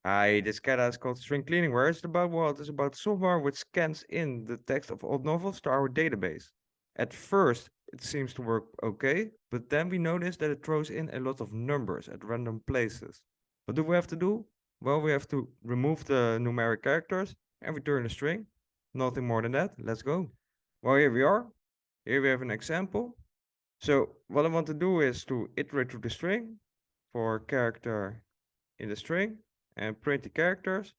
Hi, this cat is called String Cleaning. Where is it about? Well, it's about software which scans in the text of old novels to our database. At first, it seems to work okay, but then we notice that it throws in a lot of numbers at random places. What do we have to do? Well, we have to remove the numeric characters and return a string. Nothing more than that. Let's go. Well, here we are. Here we have an example. So what I want to do is to iterate through the string for character in the string and print the characters.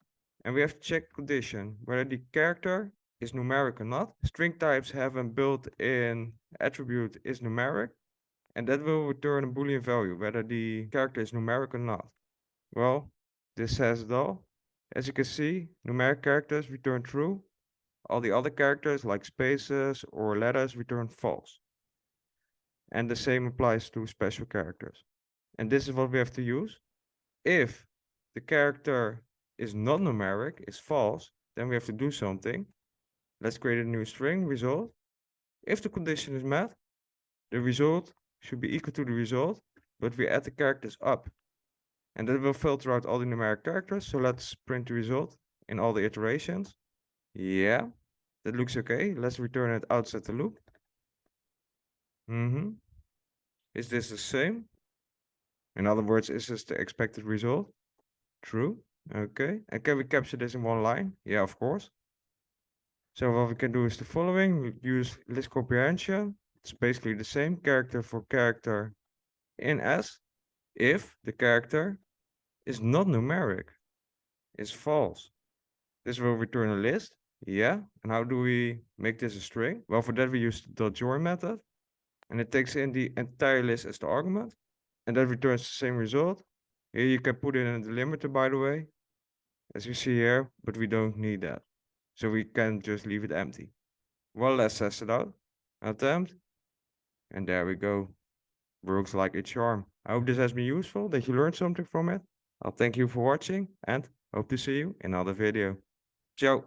And we have to check condition, whether the character is numeric or not. String types have a built-in attribute is numeric, and that will return a Boolean value, whether the character is numeric or not. Well, this says it all. As you can see, numeric characters return true. All the other characters, like spaces or letters, return false. And the same applies to special characters. And this is what we have to use. If the character is not numeric, is false, then we have to do something. Let's create a new string result. If the condition is met, the result should be equal to the result, but we add the characters up. And that will filter out all the numeric characters. So let's print the result in all the iterations. Yeah, that looks okay. Let's return it outside the loop. Is this the same? In other words, is this the expected result? True. Okay. And can we capture this in one line? Yeah, of course. So what we can do is the following. We use list comprehension. It's basically the same character for character in S if the character is not numeric, is false. This will return a list. Yeah. And how do we make this a string? Well, for that we use the .join method, and it takes in the entire list as the argument, and that returns the same result. Here you can put in a delimiter, by the way, as you see here, but we don't need that. So we can just leave it empty. Well, let's test it out. Attempt. And there we go. Works like a charm. I hope this has been useful, that you learned something from it. I'll thank you for watching and hope to see you in another video. Ciao.